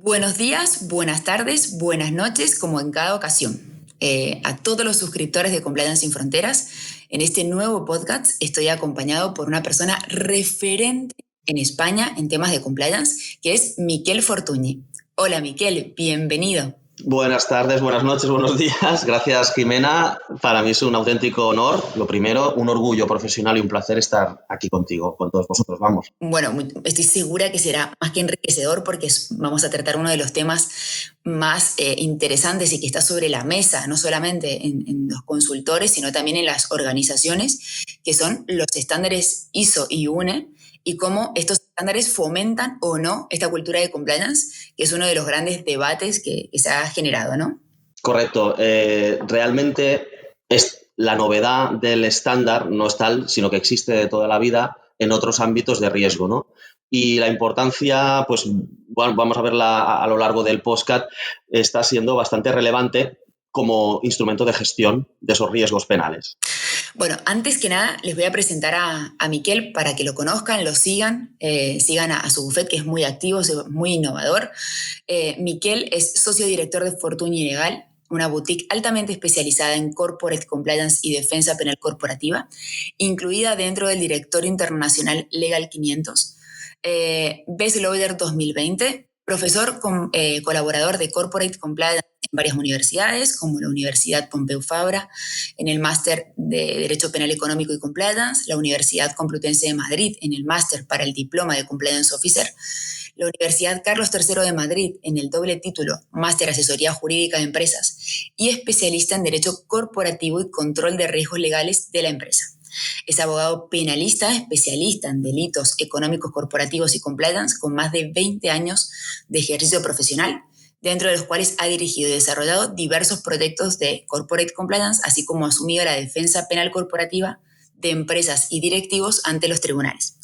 Buenos días, buenas tardes, buenas noches, como en cada ocasión. A todos los suscriptores de Compliance Sin Fronteras, en este nuevo podcast estoy acompañado por una persona referente en España en temas de compliance, que es Miquel Fortuny. Hola Miquel, bienvenido. Buenas tardes, buenas noches, buenos días. Gracias, Jimena. Para mí es un auténtico honor. Lo primero, un orgullo profesional y un placer estar aquí contigo, con todos vosotros. Vamos. Bueno, estoy segura que será más que enriquecedor porque vamos a tratar uno de los temas más interesantes y que está sobre la mesa, no solamente en los consultores, sino también en las organizaciones, que son los estándares ISO y UNE y cómo estos estándares fomentan o no esta cultura de compliance, que es uno de los grandes debates que se ha generado, ¿no? Correcto. Realmente la novedad del estándar no es tal, sino que existe de toda la vida en otros ámbitos de riesgo, ¿no? Y la importancia, pues bueno, vamos a verla a lo largo del podcast, está siendo bastante relevante como instrumento de gestión de esos riesgos penales. Bueno, antes que nada les voy a presentar a Miquel para que lo conozcan, lo sigan, sigan a su bufet que es muy activo, es muy innovador. Miquel es socio director de Fortuny Legal, una boutique altamente especializada en corporate compliance y defensa penal corporativa, incluida dentro del directorio internacional Legal 500, Best Lawyer 2020, profesor colaborador de corporate compliance en varias universidades, como la Universidad Pompeu Fabra, en el máster de Derecho Penal Económico y Compliance, la Universidad Complutense de Madrid en el máster para el diploma de Compliance Officer, la Universidad Carlos III de Madrid en el doble título Máster Asesoría Jurídica de Empresas y especialista en Derecho Corporativo y Control de Riesgos Legales de la empresa. Es abogado penalista, especialista en delitos económicos corporativos y compliance con más de 20 años de ejercicio profesional, dentro de los cuales ha dirigido y desarrollado diversos proyectos de corporate compliance, así como ha asumido la defensa penal corporativa de empresas y directivos ante los tribunales.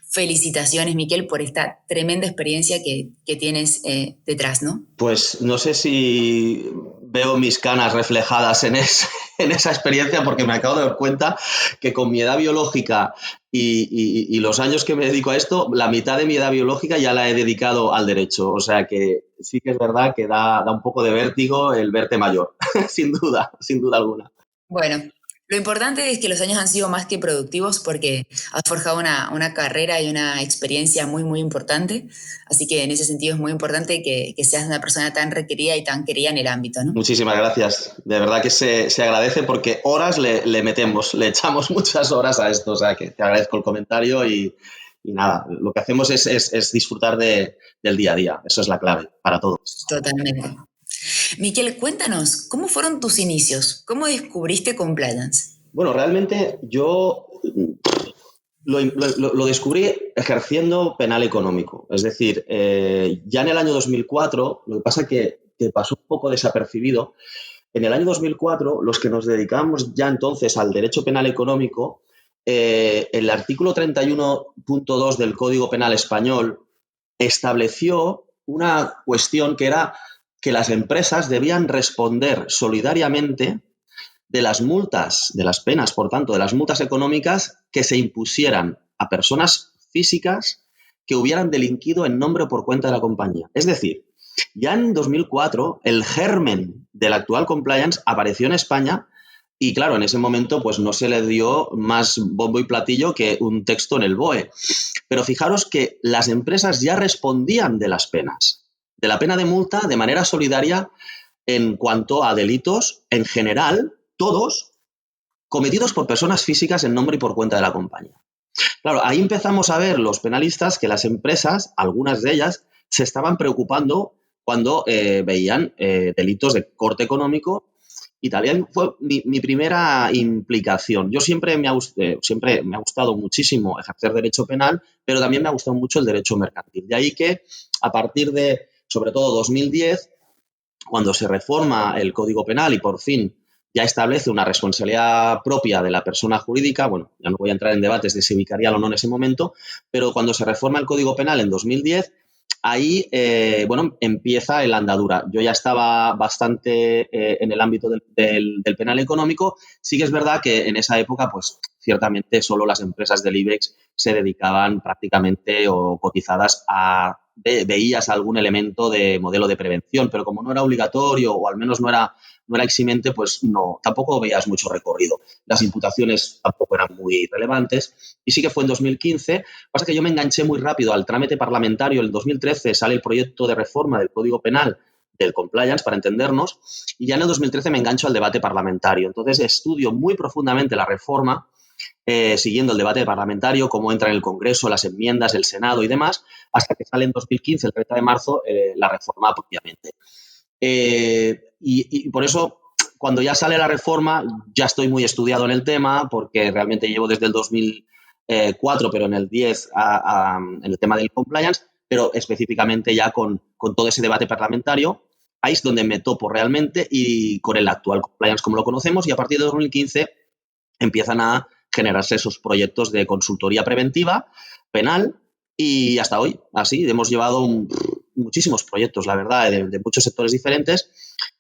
Felicitaciones, Miquel, por esta tremenda experiencia que tienes detrás, ¿no? Pues no sé si veo mis canas reflejadas en esa experiencia, porque me acabo de dar cuenta que con mi edad biológica y los años que me dedico a esto, la mitad de mi edad biológica ya la he dedicado al derecho. O sea que sí que es verdad que da un poco de vértigo el verte mayor, sin duda alguna. Bueno, lo importante es que los años han sido más que productivos porque has forjado una carrera y una experiencia muy, muy importante. Así que en ese sentido es muy importante que seas una persona tan requerida y tan querida en el ámbito, ¿no? Muchísimas gracias. De verdad que se agradece porque horas le metemos, le echamos muchas horas a esto. O sea que te agradezco el comentario y nada, lo que hacemos es disfrutar del día a día. Eso es la clave para todos. Totalmente. Miquel, cuéntanos, ¿cómo fueron tus inicios? ¿Cómo descubriste compliance? Bueno, realmente yo lo descubrí ejerciendo penal económico. Es decir, ya en el año 2004, lo que pasa es que pasó un poco desapercibido. En el año 2004, los que nos dedicamos ya entonces al derecho penal económico, el artículo 31.2 del Código Penal Español estableció una cuestión que era que las empresas debían responder solidariamente de las multas, de las penas, por tanto, de las multas económicas que se impusieran a personas físicas que hubieran delinquido en nombre o por cuenta de la compañía. Es decir, ya en 2004 el germen del actual compliance apareció en España y, claro, en ese momento pues no se le dio más bombo y platillo que un texto en el BOE. Pero fijaros que las empresas ya respondían de las penas, de la pena de multa de manera solidaria en cuanto a delitos en general, todos cometidos por personas físicas en nombre y por cuenta de la compañía. Claro, ahí empezamos a ver los penalistas que las empresas, algunas de ellas, se estaban preocupando cuando veían delitos de corte económico y también fue mi primera implicación. Yo siempre me ha gustado muchísimo ejercer derecho penal, pero también me ha gustado mucho el derecho mercantil. De ahí que a partir de, sobre todo, 2010, cuando se reforma el Código Penal y por fin ya establece una responsabilidad propia de la persona jurídica, bueno, ya no voy a entrar en debates de si vicaría o no en ese momento, pero cuando se reforma el Código Penal en 2010, ahí, empieza la andadura. Yo ya estaba bastante en el ámbito del penal económico. Sí que es verdad que en esa época, pues, ciertamente solo las empresas del IBEX se dedicaban prácticamente o cotizadas a veías algún elemento de modelo de prevención, pero como no era obligatorio o al menos no era eximente, pues no, tampoco veías mucho recorrido. Las imputaciones tampoco eran muy relevantes y sí que fue en 2015. Pasa que yo me enganché muy rápido al trámite parlamentario. En 2013 sale el proyecto de reforma del Código Penal del compliance, para entendernos, y ya en el 2013 me engancho al debate parlamentario. Entonces estudio muy profundamente la reforma, siguiendo el debate parlamentario, cómo entra en el Congreso, las enmiendas, el Senado y demás, hasta que sale en 2015, el 30 de marzo, la reforma propiamente. Y por eso, cuando ya sale la reforma, ya estoy muy estudiado en el tema, porque realmente llevo desde el 2004, pero en el 10 en el tema del compliance, pero específicamente ya con todo ese debate parlamentario. Ahí es donde me topo realmente y con el actual compliance como lo conocemos, y a partir de 2015 empiezan a generarse esos proyectos de consultoría preventiva, penal, y hasta hoy, así, hemos llevado muchísimos proyectos, la verdad, de muchos sectores diferentes,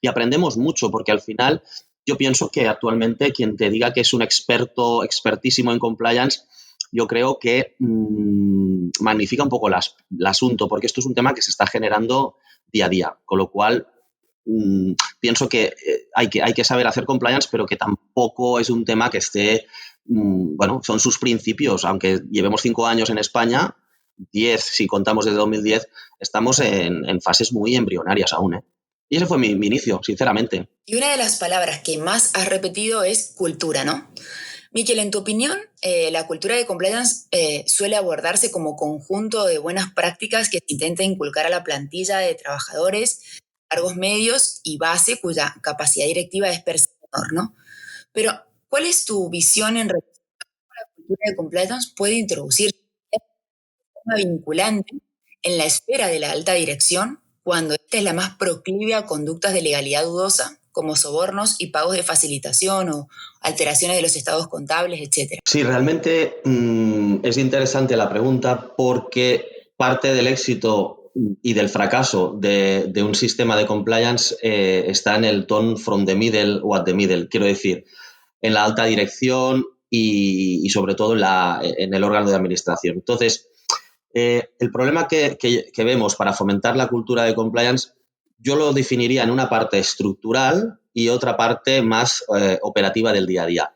y aprendemos mucho, porque al final yo pienso que actualmente quien te diga que es un expertísimo en compliance, yo creo que magnifica un poco el asunto, porque esto es un tema que se está generando día a día, con lo cual pienso que hay que saber hacer compliance, pero que tampoco es un tema que esté, bueno, son sus principios, aunque llevemos 5 años en España, 10 si contamos desde 2010, estamos en fases muy embrionarias aún, ¿eh? Y ese fue mi inicio, sinceramente. Y una de las palabras que más has repetido es cultura, ¿no? Miquel, en tu opinión, la cultura de compliance suele abordarse como conjunto de buenas prácticas que se intenta inculcar a la plantilla de trabajadores, cargos medios y base cuya capacidad directiva es per se menor, ¿no? Pero, ¿cuál es tu visión en relación a la cultura de compliance puede introducir de forma vinculante en la esfera de la alta dirección cuando esta es la más proclive a conductas de legalidad dudosa, como sobornos y pagos de facilitación o alteraciones de los estados contables, etcétera? Sí, realmente es interesante la pregunta, porque parte del éxito y del fracaso de un sistema de compliance está en el tone from the middle o at the middle. Quiero decir, en la alta dirección y sobre todo en el órgano de administración. Entonces, el problema que vemos para fomentar la cultura de compliance, yo lo definiría en una parte estructural y otra parte más operativa del día a día.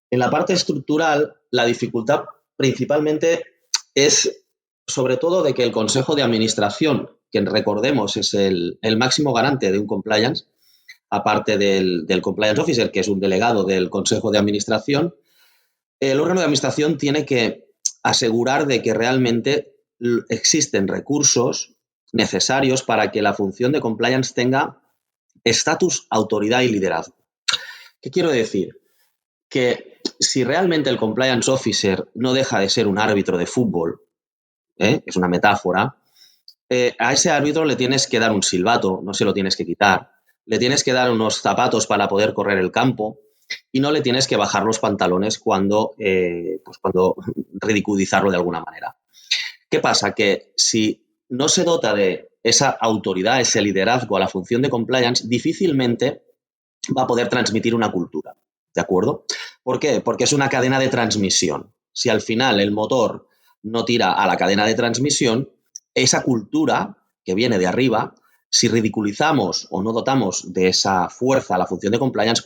En la parte estructural, la dificultad principalmente es sobre todo de que el Consejo de Administración, que recordemos es el máximo garante de un compliance, aparte del Compliance Officer, que es un delegado del Consejo de Administración, el órgano de administración tiene que asegurar de que realmente existen recursos necesarios para que la función de compliance tenga estatus, autoridad y liderazgo. ¿Qué quiero decir? Que si realmente el compliance officer no deja de ser un árbitro de fútbol, es una metáfora, a ese árbitro le tienes que dar un silbato, no se lo tienes que quitar, le tienes que dar unos zapatos para poder correr el campo y no le tienes que bajar los pantalones cuando ridiculizarlo de alguna manera. ¿Qué pasa? Que si no se dota de esa autoridad, ese liderazgo a la función de compliance, difícilmente va a poder transmitir una cultura. ¿De acuerdo? ¿Por qué? Porque es una cadena de transmisión. Si al final el motor no tira a la cadena de transmisión, esa cultura que viene de arriba, si ridiculizamos o no dotamos de esa fuerza a la función de compliance,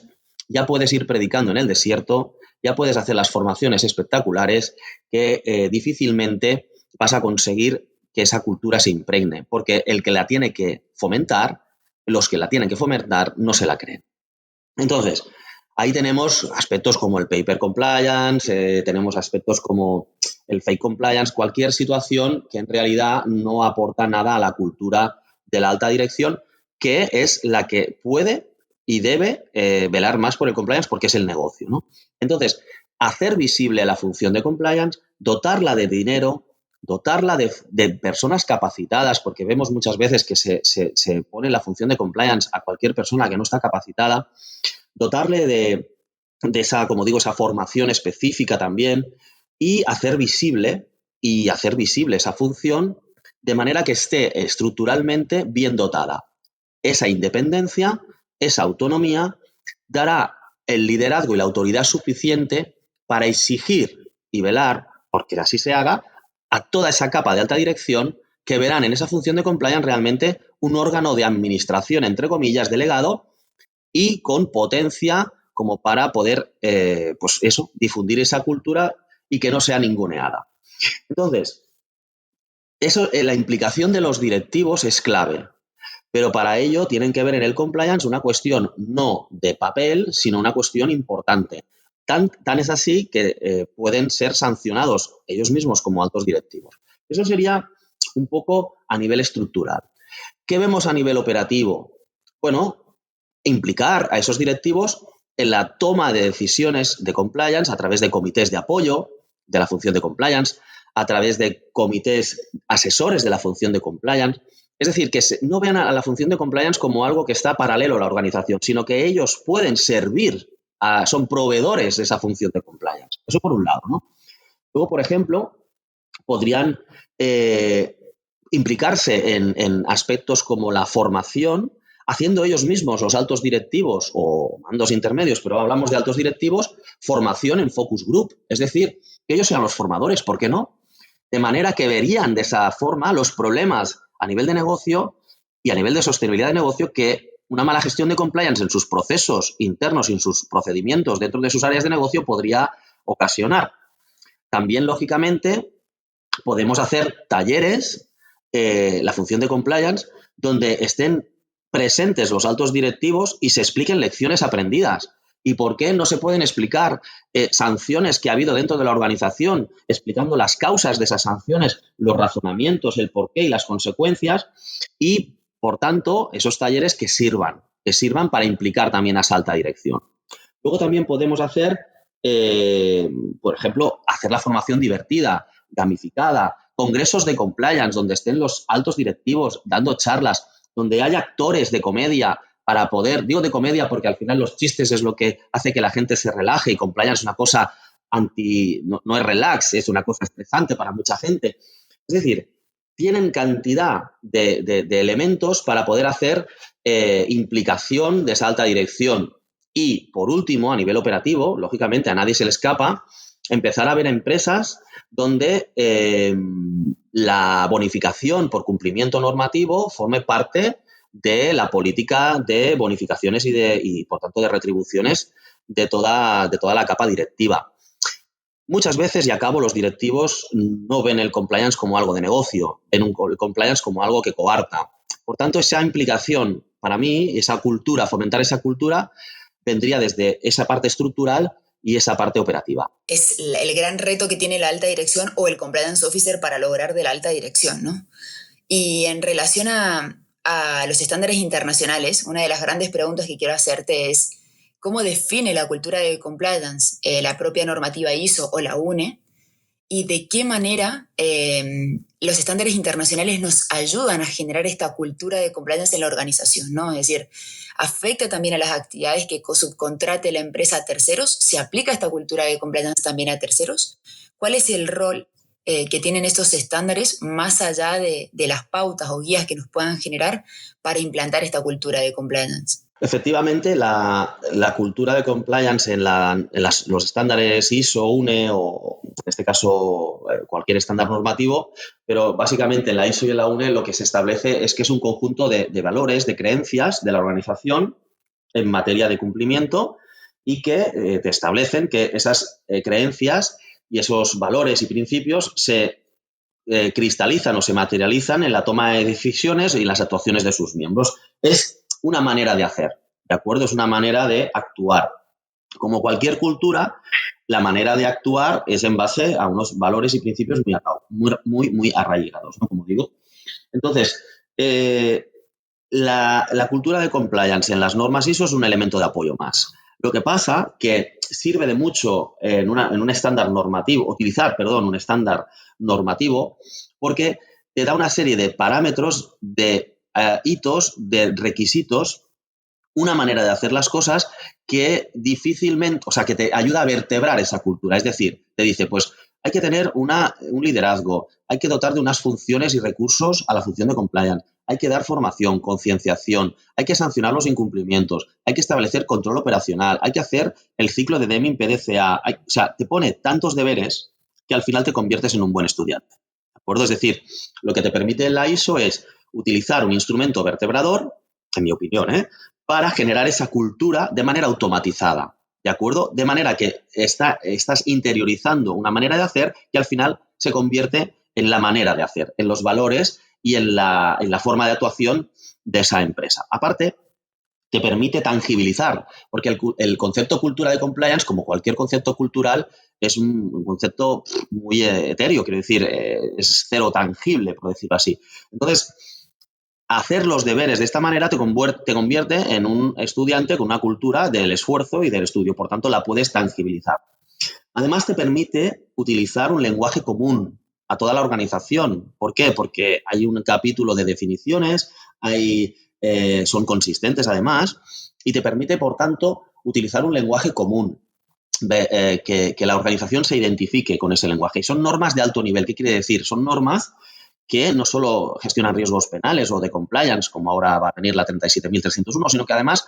ya puedes ir predicando en el desierto, ya puedes hacer las formaciones espectaculares que difícilmente vas a conseguir que esa cultura se impregne, porque el que la tiene que fomentar, los que la tienen que fomentar, no se la creen. Entonces, ahí tenemos aspectos como el paper compliance, tenemos aspectos como el fake compliance, cualquier situación que en realidad no aporta nada a la cultura de la alta dirección, que es la que puede y debe velar más por el compliance porque es el negocio, ¿no? Entonces, hacer visible la función de compliance, dotarla de dinero, dotarla de personas capacitadas, porque vemos muchas veces que se pone la función de compliance a cualquier persona que no está capacitada, dotarle de esa, como digo, esa formación específica también y hacer visible esa función de manera que esté estructuralmente bien dotada. Esa independencia, esa autonomía, dará el liderazgo y la autoridad suficiente para exigir y velar, porque así se haga, a toda esa capa de alta dirección que verán en esa función de compliance realmente un órgano de administración, entre comillas, delegado y con potencia como para poder, difundir esa cultura y que no sea ninguneada. Entonces, la implicación de los directivos es clave, pero para ello tienen que ver en el compliance una cuestión no de papel, sino una cuestión importante. Tan es así que pueden ser sancionados ellos mismos como altos directivos. Eso sería un poco a nivel estructural. ¿Qué vemos a nivel operativo? Bueno, implicar a esos directivos en la toma de decisiones de compliance a través de comités de apoyo de la función de compliance, a través de comités asesores de la función de compliance. Es decir, que no vean a la función de compliance como algo que está paralelo a la organización, sino que ellos pueden servir, son proveedores de esa función de compliance. Eso por un lado, ¿no? Luego, por ejemplo, podrían implicarse en aspectos como la formación, haciendo ellos mismos, los altos directivos o mandos intermedios, pero hablamos de altos directivos, formación en focus group. Es decir, que ellos sean los formadores, ¿por qué no? De manera que verían de esa forma los problemas a nivel de negocio y a nivel de sostenibilidad de negocio que una mala gestión de compliance en sus procesos internos y en sus procedimientos dentro de sus áreas de negocio podría ocasionar. También, lógicamente, podemos hacer talleres, la función de compliance, donde estén presentes los altos directivos y se expliquen lecciones aprendidas. ¿Y por qué no se pueden explicar sanciones que ha habido dentro de la organización, explicando las causas de esas sanciones, los razonamientos, el porqué y las consecuencias? Y, por tanto, esos talleres que sirvan para implicar también a esa alta dirección. Luego también podemos hacer, por ejemplo, hacer la formación divertida, gamificada, congresos de compliance donde estén los altos directivos dando charlas, donde haya actores de comedia para poder, digo de comedia porque al final los chistes es lo que hace que la gente se relaje y compliance es una cosa no es relax, es una cosa estresante para mucha gente. Es decir, tienen cantidad de elementos para poder hacer implicación de esa alta dirección. Y, por último, a nivel operativo, lógicamente a nadie se le escapa, empezar a ver empresas donde la bonificación por cumplimiento normativo forme parte de la política de bonificaciones y por tanto, de retribuciones de toda la capa directiva. Muchas veces, y acabo, los directivos no ven el compliance como algo de negocio, ven el compliance como algo que coarta. Por tanto, esa implicación, para mí, esa cultura, fomentar esa cultura, vendría desde esa parte estructural y esa parte operativa. Es el gran reto que tiene la alta dirección o el compliance officer para lograr de la alta dirección, ¿no? Y en relación a los estándares internacionales, una de las grandes preguntas que quiero hacerte es ¿cómo define la cultura de compliance la propia normativa ISO o la UNE? ¿Y de qué manera los estándares internacionales nos ayudan a generar esta cultura de compliance en la organización, ¿no? Es decir, ¿afecta también a las actividades que subcontrate la empresa a terceros? ¿Se aplica esta cultura de compliance también a terceros? ¿Cuál es el rol que tienen estos estándares más allá de las pautas o guías que nos puedan generar para implantar esta cultura de compliance? Efectivamente, la cultura de compliance en los estándares ISO, UNE o, en este caso, cualquier estándar normativo, pero básicamente en la ISO y en la UNE lo que se establece es que es un conjunto de valores, de creencias de la organización en materia de cumplimiento y que te establecen que esas creencias y esos valores y principios se cristalizan o se materializan en la toma de decisiones y las actuaciones de sus miembros. Es una manera de hacer, ¿de acuerdo? Es una manera de actuar. Como cualquier cultura, la manera de actuar es en base a unos valores y principios muy arraigados, ¿no? Como digo. Entonces, la cultura de compliance en las normas ISO es un elemento de apoyo más. Lo que pasa que sirve de mucho en un estándar normativo, un estándar normativo, porque te da una serie de parámetros, de hitos, de requisitos, una manera de hacer las cosas que difícilmente, o sea, que te ayuda a vertebrar esa cultura. Es decir, te dice, pues hay que tener un liderazgo, hay que dotar de unas funciones y recursos a la función de compliance, hay que dar formación, concienciación, hay que sancionar los incumplimientos, hay que establecer control operacional, hay que hacer el ciclo de Deming PDCA. O sea, te pone tantos deberes que al final te conviertes en un buen estudiante. ¿De acuerdo? Es decir, lo que te permite la ISO es utilizar un instrumento vertebrador, en mi opinión, para generar esa cultura de manera automatizada, ¿de acuerdo? De manera que estás interiorizando una manera de hacer que al final se convierte en la manera de hacer, en los valores y en la forma de actuación de esa empresa. Aparte, te permite tangibilizar, porque el concepto cultura de compliance, como cualquier concepto cultural, es un concepto muy etéreo, quiero decir, es cero tangible, por decirlo así. Entonces, hacer los deberes de esta manera te convierte en un estudiante con una cultura del esfuerzo y del estudio, por tanto, la puedes tangibilizar. Además, te permite utilizar un lenguaje común a toda la organización. ¿Por qué? Porque hay un capítulo de definiciones, son consistentes además, y te permite, por tanto, utilizar un lenguaje común, que la organización se identifique con ese lenguaje. Y son normas de alto nivel. ¿Qué quiere decir? Son normas que no solo gestionan riesgos penales o de compliance, como ahora va a venir la 37.301, sino que además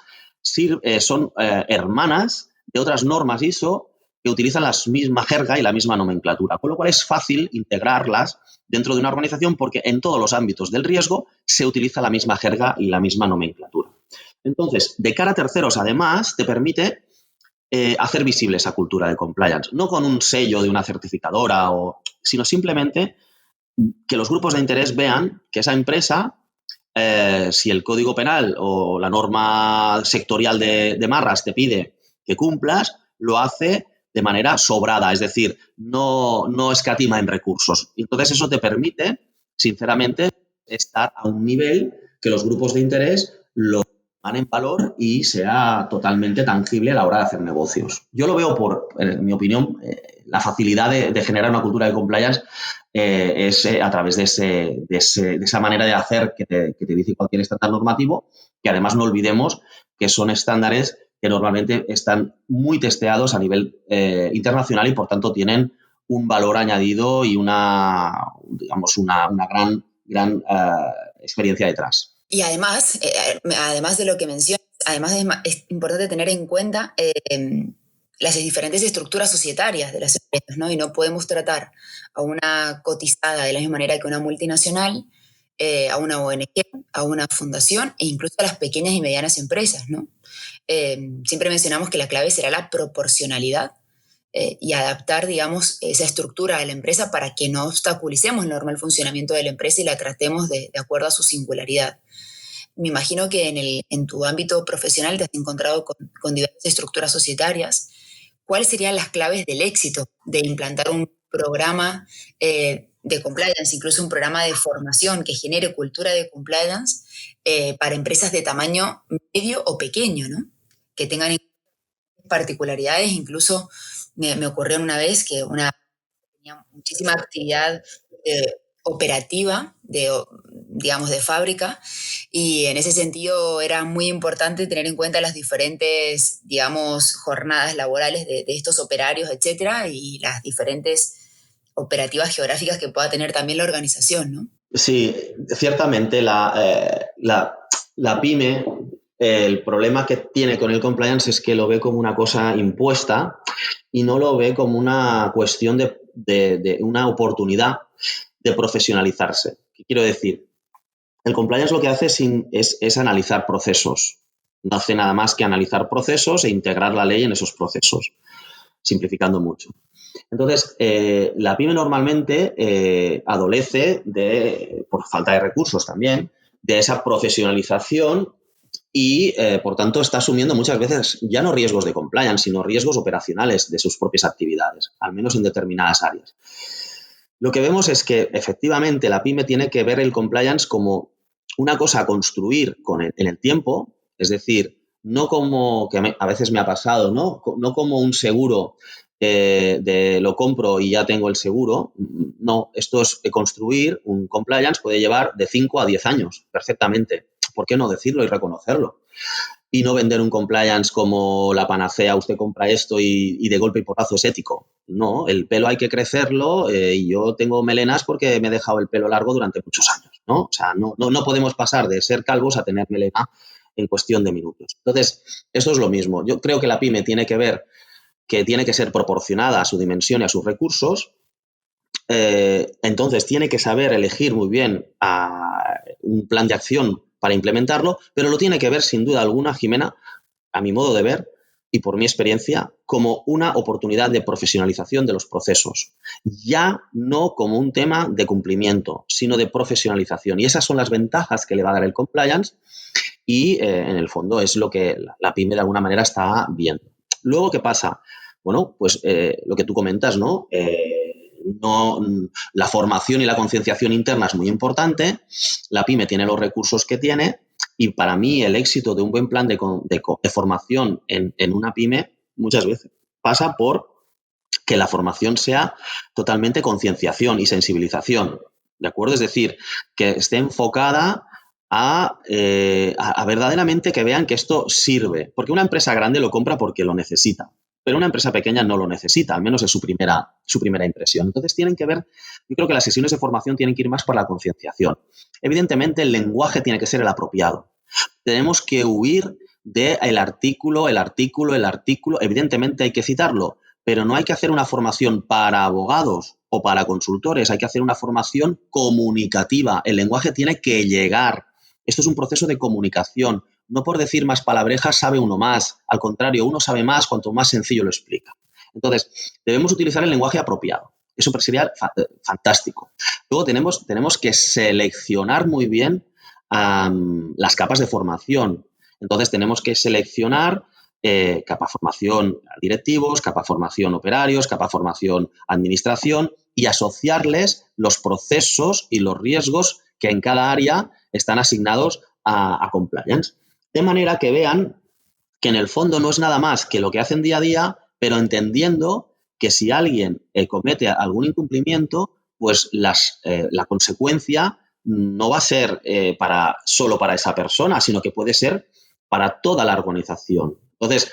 son hermanas de otras normas ISO que utilizan la misma jerga y la misma nomenclatura, con lo cual es fácil integrarlas dentro de una organización porque en todos los ámbitos del riesgo se utiliza la misma jerga y la misma nomenclatura. Entonces, de cara a terceros, además, te permite hacer visible esa cultura de compliance, no con un sello de una certificadora, sino simplemente que los grupos de interés vean que esa empresa, si el Código Penal o la norma sectorial de Marras te pide que cumplas, lo hace de manera sobrada, es decir, no escatima en recursos. Entonces, eso te permite, sinceramente, estar a un nivel que los grupos de interés lo pongan en valor y sea totalmente tangible a la hora de hacer negocios. Yo lo veo en mi opinión, la facilidad de generar una cultura de compliance es a través de esa manera de hacer que te dice cualquier estándar normativo, que además no olvidemos que son estándares que normalmente están muy testeados a nivel internacional y por tanto tienen un valor añadido y una gran experiencia detrás. Y además de lo que mencionas, además es importante tener en cuenta las diferentes estructuras societarias de las empresas, ¿no? Y no podemos tratar a una cotizada de la misma manera que una multinacional, a una ONG, a una fundación e incluso a las pequeñas y medianas empresas, ¿no? Siempre mencionamos que la clave será la proporcionalidad y adaptar, digamos, esa estructura de la empresa para que no obstaculicemos el normal funcionamiento de la empresa y la tratemos de acuerdo a su singularidad. Me imagino que en tu ámbito profesional te has encontrado con diversas estructuras societarias. ¿Cuáles serían las claves del éxito de implantar un programa de compliance, incluso un programa de formación que genere cultura de compliance para empresas de tamaño medio o pequeño, ¿no? Que tengan particularidades? Incluso me ocurrió una vez que tenía muchísima actividad operativa, digamos, de fábrica, y en ese sentido era muy importante tener en cuenta las diferentes, digamos, jornadas laborales de estos operarios, etcétera, y las diferentes operativas geográficas que pueda tener también la organización, ¿no? Sí, ciertamente la pyme, el problema que tiene con el compliance es que lo ve como una cosa impuesta y no lo ve como una cuestión de una oportunidad de profesionalizarse. ¿Qué quiero decir? El compliance lo que hace es analizar procesos. No hace nada más que analizar procesos e integrar la ley en esos procesos, simplificando mucho. Entonces, la pyme normalmente adolece por falta de recursos también, de esa profesionalización y, por tanto, está asumiendo muchas veces ya no riesgos de compliance, sino riesgos operacionales de sus propias actividades, al menos en determinadas áreas. Lo que vemos es que, efectivamente, la pyme tiene que ver el compliance como una cosa a construir en el tiempo, es decir, no como, que a veces me ha pasado, no como un seguro de lo compro y ya tengo el seguro. No, esto es construir un compliance, puede llevar de 5 a 10 años perfectamente. ¿Por qué no decirlo y reconocerlo? Y no vender un compliance como la panacea, usted compra esto y de golpe y porrazo es ético. No, el pelo hay que crecerlo y yo tengo melenas porque me he dejado el pelo largo durante muchos años, ¿no? O sea, no podemos pasar de ser calvos a tener melena en cuestión de minutos. Entonces, esto es lo mismo. Yo creo que la pyme tiene que ver que tiene que ser proporcionada a su dimensión y a sus recursos, entonces tiene que saber elegir muy bien un plan de acción para implementarlo, pero lo tiene que ver sin duda alguna, Jimena, a mi modo de ver y por mi experiencia, como una oportunidad de profesionalización de los procesos. Ya no como un tema de cumplimiento, sino de profesionalización. Y esas son las ventajas que le va a dar el compliance y, en el fondo, es lo que la pyme de alguna manera está viendo. Luego, ¿qué pasa? Bueno, pues lo que tú comentas, ¿no? La formación y la concienciación interna es muy importante. La pyme tiene los recursos que tiene y para mí el éxito de un buen plan de formación en una pyme muchas veces pasa por que la formación sea totalmente concienciación y sensibilización, ¿de acuerdo? Es decir, que esté enfocada a verdaderamente que vean que esto sirve. Porque una empresa grande lo compra porque lo necesita, pero una empresa pequeña no lo necesita, al menos es su primera impresión. Entonces tienen que ver, yo creo que las sesiones de formación tienen que ir más por la concienciación. Evidentemente el lenguaje tiene que ser el apropiado. Tenemos que huir del artículo. Evidentemente hay que citarlo, pero no hay que hacer una formación para abogados o para consultores, hay que hacer una formación comunicativa. El lenguaje tiene que llegar. Esto es un proceso de comunicación. No por decir más palabrejas sabe uno más. Al contrario, uno sabe más cuanto más sencillo lo explica. Entonces, debemos utilizar el lenguaje apropiado. Eso sería fantástico. Luego tenemos que seleccionar muy bien las capas de formación. Entonces, tenemos que seleccionar capa formación directivos, capa formación operarios, capa formación administración y asociarles los procesos y los riesgos que en cada área están asignados a compliance. De manera que vean que en el fondo no es nada más que lo que hacen día a día, pero entendiendo que si alguien comete algún incumplimiento, pues la consecuencia no va a ser solo para esa persona, sino que puede ser para toda la organización. Entonces,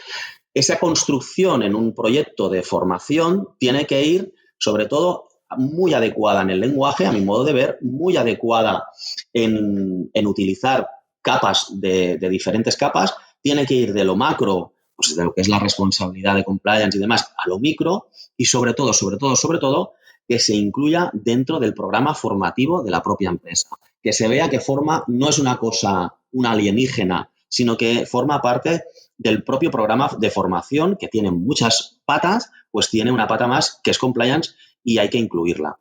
esa construcción en un proyecto de formación tiene que ir, sobre todo, muy adecuada en el lenguaje, a mi modo de ver, muy adecuada en utilizar capas de diferentes capas, tiene que ir de lo macro, pues de lo que es la responsabilidad de compliance y demás, a lo micro y sobre todo, que se incluya dentro del programa formativo de la propia empresa. Que se vea que no es una cosa, una alienígena, sino que forma parte del propio programa de formación, que tiene muchas patas, pues tiene una pata más que es compliance y hay que incluirla.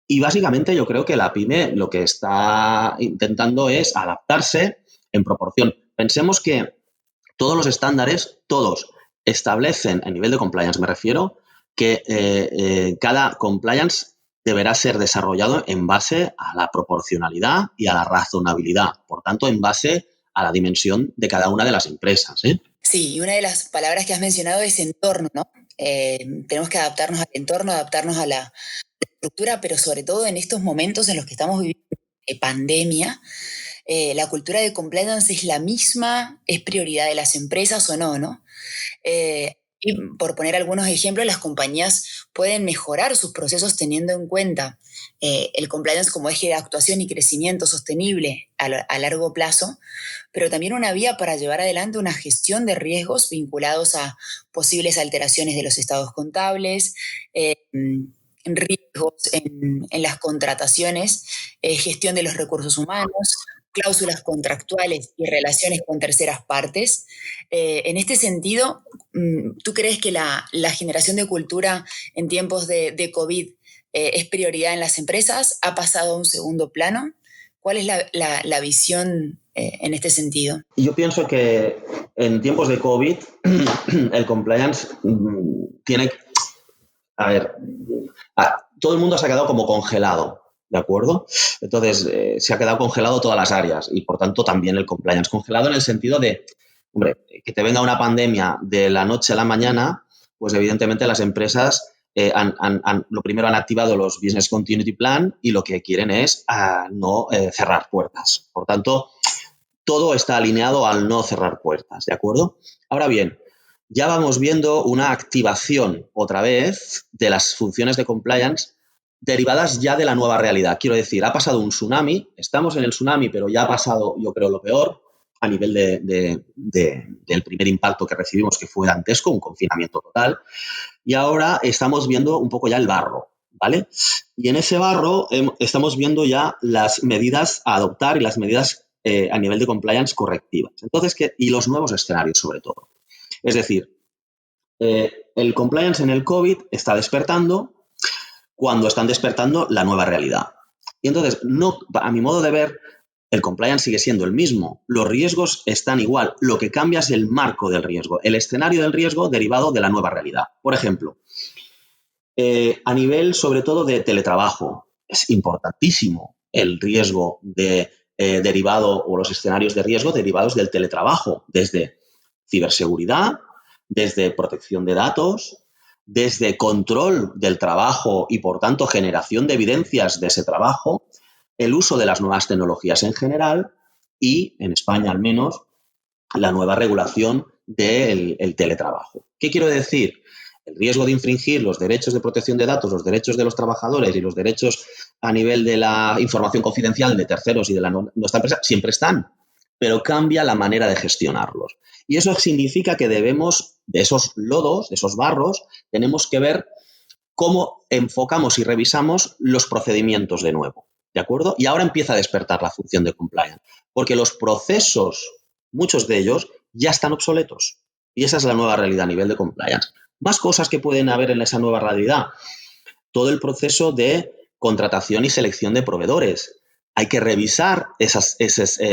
Y básicamente yo creo que la pyme lo que está intentando es adaptarse en proporción. Pensemos que todos los estándares, todos establecen, a nivel de compliance me refiero, que cada compliance deberá ser desarrollado en base a la proporcionalidad y a la razonabilidad. Por tanto, en base a la dimensión de cada una de las empresas. Sí, y una de las palabras que has mencionado es entorno, ¿no? Tenemos que adaptarnos al entorno, adaptarnos a la estructura, pero sobre todo en estos momentos en los que estamos viviendo pandemia, la cultura de compliance es la misma, es prioridad de las empresas o no, ¿no? Y por poner algunos ejemplos, las compañías pueden mejorar sus procesos teniendo en cuenta el compliance como eje de actuación y crecimiento sostenible a largo plazo, pero también una vía para llevar adelante una gestión de riesgos vinculados a posibles alteraciones de los estados contables, riesgos en las contrataciones, gestión de los recursos humanos, cláusulas contractuales y relaciones con terceras partes. En este sentido, ¿tú crees que la generación de cultura en tiempos de COVID es prioridad en las empresas? ¿Ha pasado a un segundo plano? ¿Cuál es la visión en este sentido? Yo pienso que en tiempos de COVID el compliance tiene... A ver, todo el mundo se ha quedado como congelado, ¿de acuerdo? Entonces, se ha quedado congelado todas las áreas y, por tanto, también el compliance. Congelado en el sentido de, hombre, que te venga una pandemia de la noche a la mañana, pues evidentemente las empresas lo primero han activado los Business Continuity Plan y lo que quieren es no cerrar puertas. Por tanto, todo está alineado al no cerrar puertas, ¿de acuerdo? Ahora bien, ya vamos viendo una activación otra vez de las funciones de compliance derivadas ya de la nueva realidad. Quiero decir, ha pasado un tsunami, estamos en el tsunami, pero ya ha pasado, yo creo, lo peor a nivel del primer impacto que recibimos, que fue dantesco, un confinamiento total, y ahora estamos viendo un poco ya el barro, ¿vale? Y en ese barro estamos viendo ya las medidas a adoptar y las medidas a nivel de compliance correctivas. Entonces, y los nuevos escenarios sobre todo. Es decir, el compliance en el COVID está despertando cuando están despertando la nueva realidad. Y entonces, no, a mi modo de ver, el compliance sigue siendo el mismo. Los riesgos están igual. Lo que cambia es el marco del riesgo, el escenario del riesgo derivado de la nueva realidad. Por ejemplo, a nivel sobre todo de teletrabajo, es importantísimo el riesgo derivado o los escenarios de riesgo derivados del teletrabajo, desde ciberseguridad, desde protección de datos, desde control del trabajo y, por tanto, generación de evidencias de ese trabajo, el uso de las nuevas tecnologías en general y, en España al menos, la nueva regulación del teletrabajo. ¿Qué quiero decir? El riesgo de infringir los derechos de protección de datos, los derechos de los trabajadores y los derechos a nivel de la información confidencial de terceros y de nuestra empresa siempre están, pero cambia la manera de gestionarlos. Y eso significa que debemos, de esos lodos, de esos barros, tenemos que ver cómo enfocamos y revisamos los procedimientos de nuevo, ¿de acuerdo? Y ahora empieza a despertar la función de compliance, porque los procesos, muchos de ellos, ya están obsoletos. Y esa es la nueva realidad a nivel de compliance. Más cosas que pueden haber en esa nueva realidad. Todo el proceso de contratación y selección de proveedores. Hay que revisar esos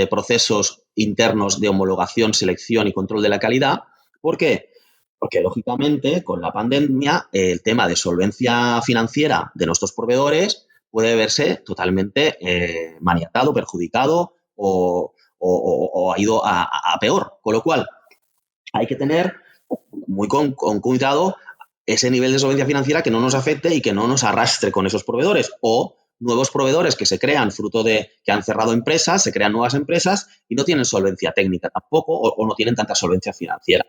procesos internos de homologación, selección y control de la calidad. ¿Por qué? Porque, lógicamente, con la pandemia, el tema de solvencia financiera de nuestros proveedores puede verse totalmente maniatado, perjudicado o ha ido a peor. Con lo cual, hay que tener muy con cuidado ese nivel de solvencia financiera que no nos afecte y que no nos arrastre con esos proveedores o nuevos proveedores que se crean fruto de que han cerrado empresas, se crean nuevas empresas y no tienen solvencia técnica tampoco o no tienen tanta solvencia financiera.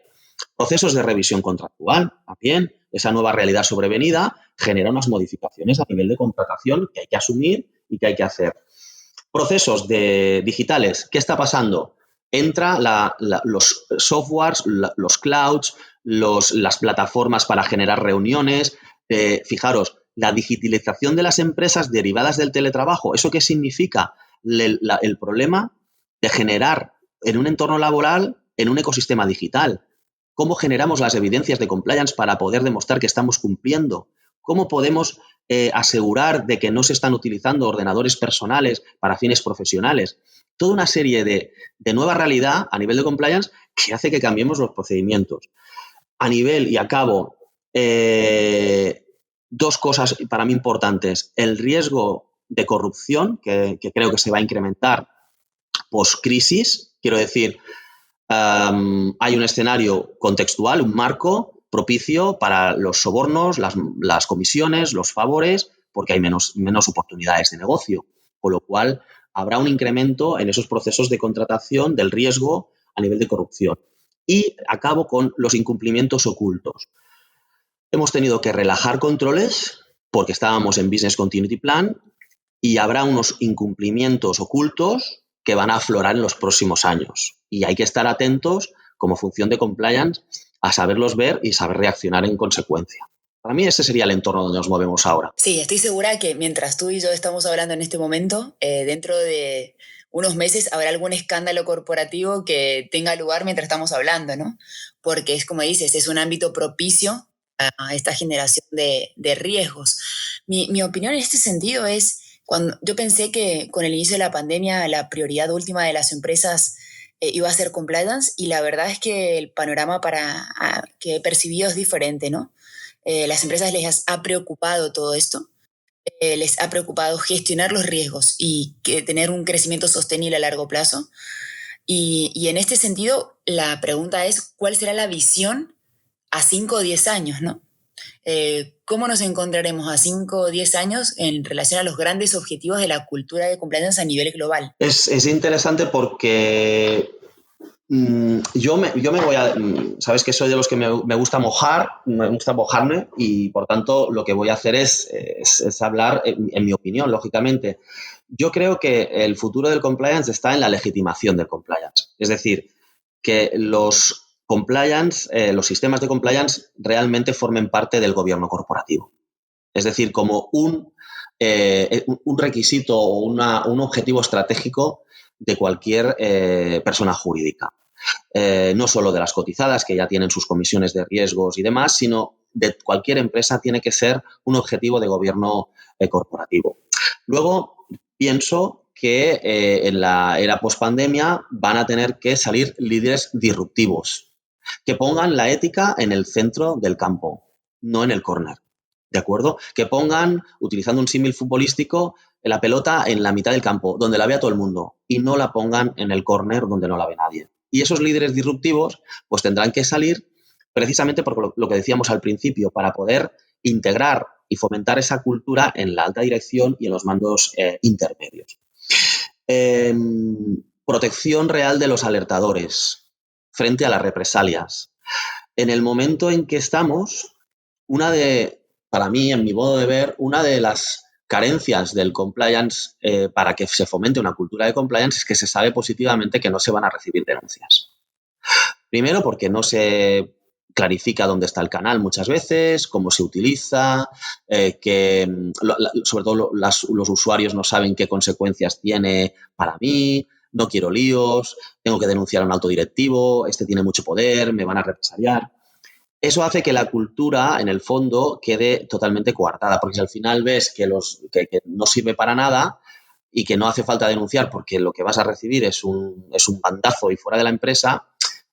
Procesos de revisión contractual, también esa nueva realidad sobrevenida genera unas modificaciones a nivel de contratación que hay que asumir y que hay que hacer. Procesos digitales, ¿qué está pasando? Entra los softwares, los clouds, las plataformas para generar reuniones. Fijaros, la digitalización de las empresas derivadas del teletrabajo. ¿Eso qué significa? El problema de generar en un entorno laboral, en un ecosistema digital. ¿Cómo generamos las evidencias de compliance para poder demostrar que estamos cumpliendo? ¿Cómo podemos asegurar de que no se están utilizando ordenadores personales para fines profesionales? Toda una serie de nueva realidad a nivel de compliance que hace que cambiemos los procedimientos. A nivel, y acabo, dos cosas para mí importantes. El riesgo de corrupción, que creo que se va a incrementar post-crisis. Quiero decir, hay un escenario contextual, un marco propicio para los sobornos, las comisiones, los favores, porque hay menos oportunidades de negocio. Con lo cual, habrá un incremento en esos procesos de contratación del riesgo a nivel de corrupción. Y acabo con los incumplimientos ocultos. Hemos tenido que relajar controles porque estábamos en Business Continuity Plan y habrá unos incumplimientos ocultos que van a aflorar en los próximos años. Y hay que estar atentos, como función de compliance, a saberlos ver y saber reaccionar en consecuencia. Para mí ese sería el entorno donde nos movemos ahora. Sí, estoy segura que mientras tú y yo estamos hablando en este momento, dentro de unos meses habrá algún escándalo corporativo que tenga lugar mientras estamos hablando, ¿no? Porque es como dices, es un ámbito propicio a esta generación de riesgos. Mi opinión en este sentido es, cuando yo pensé que con el inicio de la pandemia la prioridad última de las empresas iba a ser compliance y la verdad es que el panorama que he percibido es diferente, ¿no? Las empresas les ha preocupado todo esto, les ha preocupado gestionar los riesgos y tener un crecimiento sostenible a largo plazo. Y en este sentido, la pregunta es, ¿cuál será la visión a 5 o 10 años, ¿no? ¿Cómo nos encontraremos a 5 o 10 años en relación a los grandes objetivos de la cultura de compliance a nivel global? Es interesante porque yo me voy a... Sabes que soy de los que me gusta mojarme y, por tanto, lo que voy a hacer es hablar, en mi opinión, lógicamente. Yo creo que el futuro del compliance está en la legitimación del compliance. Es decir, que los compliance, los sistemas de compliance realmente formen parte del gobierno corporativo. es decir, como un requisito o un objetivo estratégico de cualquier persona jurídica. No solo de las cotizadas, que ya tienen sus comisiones de riesgos y demás, sino de cualquier empresa tiene que ser un objetivo de gobierno corporativo. Luego, pienso que en la era pospandemia van a tener que salir líderes disruptivos, que pongan la ética en el centro del campo, no en el córner. ¿De acuerdo? Que pongan, utilizando un símil futbolístico, la pelota en la mitad del campo, donde la vea todo el mundo, y no la pongan en el córner donde no la ve nadie. Y esos líderes disruptivos pues tendrán que salir precisamente por lo que decíamos al principio, para poder integrar y fomentar esa cultura en la alta dirección y en los mandos intermedios. Protección real de los alertadores frente a las represalias. En el momento en que estamos, para mí, en mi modo de ver, una de las carencias del compliance para que se fomente una cultura de compliance es que se sabe positivamente que no se van a recibir denuncias. Primero, porque no se clarifica dónde está el canal muchas veces, cómo se utiliza, sobre todo los usuarios no saben qué consecuencias tiene para mí, no quiero líos, tengo que denunciar a un alto directivo, este tiene mucho poder, me van a represaliar. Eso hace que la cultura, en el fondo, quede totalmente coartada, porque si al final ves que no sirve para nada y que no hace falta denunciar porque lo que vas a recibir es un bandazo y fuera de la empresa,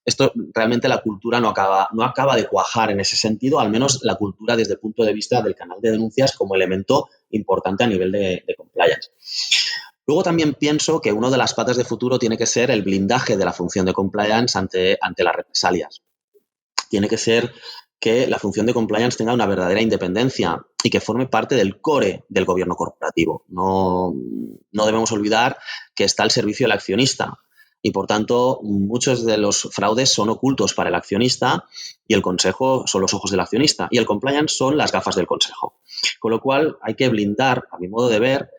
esto realmente la cultura no acaba de cuajar en ese sentido, al menos la cultura desde el punto de vista del canal de denuncias como elemento importante a nivel de compliance. Luego también pienso que una de las patas de futuro tiene que ser el blindaje de la función de compliance ante las represalias. Tiene que ser que la función de compliance tenga una verdadera independencia y que forme parte del core del gobierno corporativo. No debemos olvidar que está al servicio del accionista y, por tanto, muchos de los fraudes son ocultos para el accionista y el consejo son los ojos del accionista y el compliance son las gafas del consejo. Con lo cual, hay que blindar, a mi modo de ver,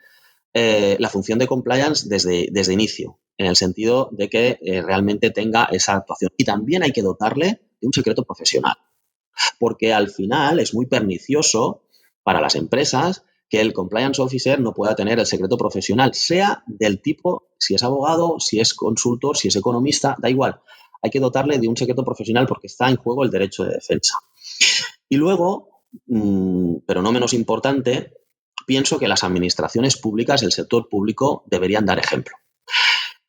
la función de compliance desde inicio, en el sentido de que realmente tenga esa actuación. Y también hay que dotarle de un secreto profesional, porque al final es muy pernicioso para las empresas que el compliance officer no pueda tener el secreto profesional, sea del tipo, si es abogado, si es consultor, si es economista, da igual. Hay que dotarle de un secreto profesional porque está en juego el derecho de defensa. Y luego, pero no menos importante, pienso que las administraciones públicas, el sector público, deberían dar ejemplo.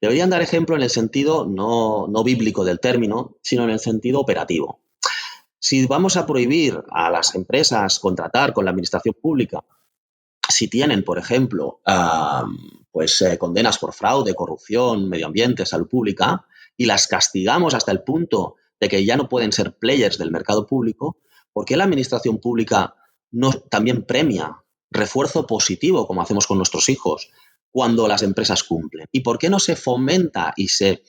Deberían dar ejemplo en el sentido no bíblico del término, sino en el sentido operativo. Si vamos a prohibir a las empresas contratar con la administración pública, si tienen, por ejemplo, condenas por fraude, corrupción, medio ambiente, salud pública, y las castigamos hasta el punto de que ya no pueden ser players del mercado público, ¿por qué la administración pública no también premia refuerzo positivo, como hacemos con nuestros hijos, cuando las empresas cumplen? ¿Y por qué no se fomenta y se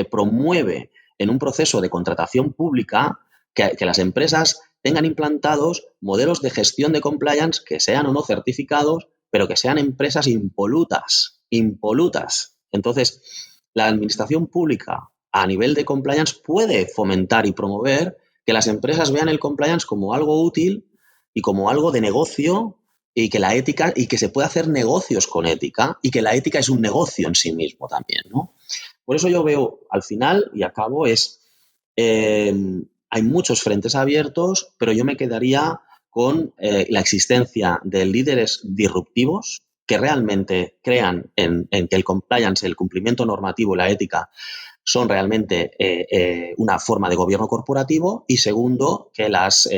promueve en un proceso de contratación pública que las empresas tengan implantados modelos de gestión de compliance que sean o no certificados, pero que sean empresas impolutas? Entonces, la administración pública a nivel de compliance puede fomentar y promover que las empresas vean el compliance como algo útil y como algo de negocio, y que la ética, y que se puede hacer negocios con ética, y que la ética es un negocio en sí mismo también, ¿no? Por eso yo veo, al final, y acabo, hay muchos frentes abiertos, pero yo me quedaría con la existencia de líderes disruptivos que realmente crean en que el compliance, el cumplimiento normativo y la ética son realmente una forma de gobierno corporativo, y segundo, que las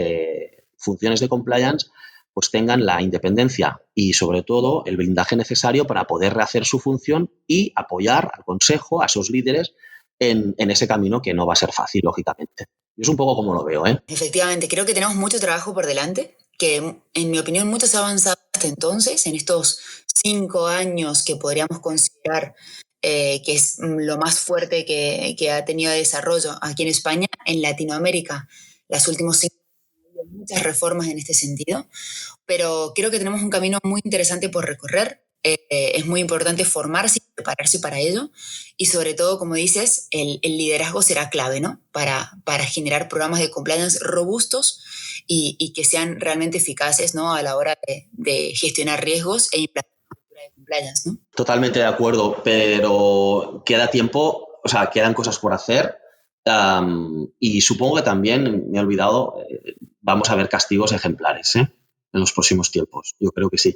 funciones de compliance pues tengan la independencia y, sobre todo, el blindaje necesario para poder rehacer su función y apoyar al consejo, a esos líderes, en ese camino, que no va a ser fácil, lógicamente. Y es un poco como lo veo, ¿eh? Efectivamente, creo que tenemos mucho trabajo por delante, que en mi opinión mucho se ha avanzado hasta entonces, en estos 5 años que podríamos considerar que es lo más fuerte que ha tenido desarrollo aquí en España. En Latinoamérica, las últimas 5 años muchas reformas en este sentido, pero creo que tenemos un camino muy interesante por recorrer. Es muy importante formarse y prepararse para ello. Y sobre todo, como dices, el liderazgo será clave, ¿no? Para generar programas de compliance robustos y que sean realmente eficaces, ¿no? A la hora de gestionar riesgos e implantar cultura de compliance, ¿no? Totalmente de acuerdo, pero queda tiempo, o sea, quedan cosas por hacer. Y supongo que también, me he olvidado, vamos a ver castigos ejemplares, ¿eh? En los próximos tiempos. Yo creo que sí.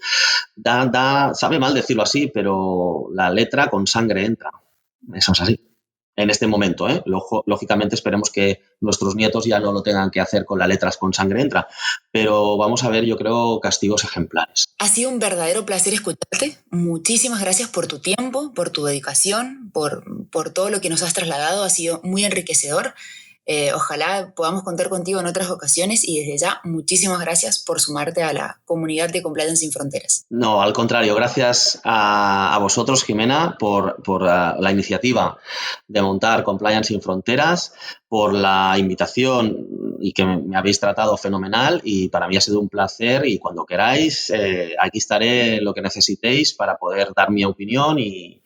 Sabe mal decirlo así, pero la letra con sangre entra. Eso es así. En este momento, ¿eh? Lógicamente esperemos que nuestros nietos ya no lo tengan que hacer con las letras con sangre entra, pero vamos a ver, yo creo, castigos ejemplares. Ha sido un verdadero placer escucharte. Muchísimas gracias por tu tiempo, por tu dedicación, por todo lo que nos has trasladado. Ha sido muy enriquecedor. Ojalá podamos contar contigo en otras ocasiones y desde ya muchísimas gracias por sumarte a la comunidad de Compliance Sin Fronteras. No, al contrario, gracias a vosotros, Jimena, por la iniciativa de montar Compliance Sin Fronteras, por la invitación y que me habéis tratado fenomenal y para mí ha sido un placer y cuando queráis, aquí estaré lo que necesitéis para poder dar mi opinión y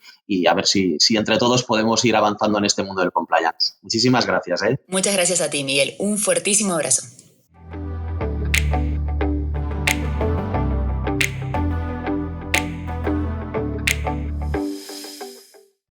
a ver si entre todos podemos ir avanzando en este mundo del compliance. Muchísimas gracias, ¿eh? Muchas gracias a ti, Miguel. Un fuertísimo abrazo.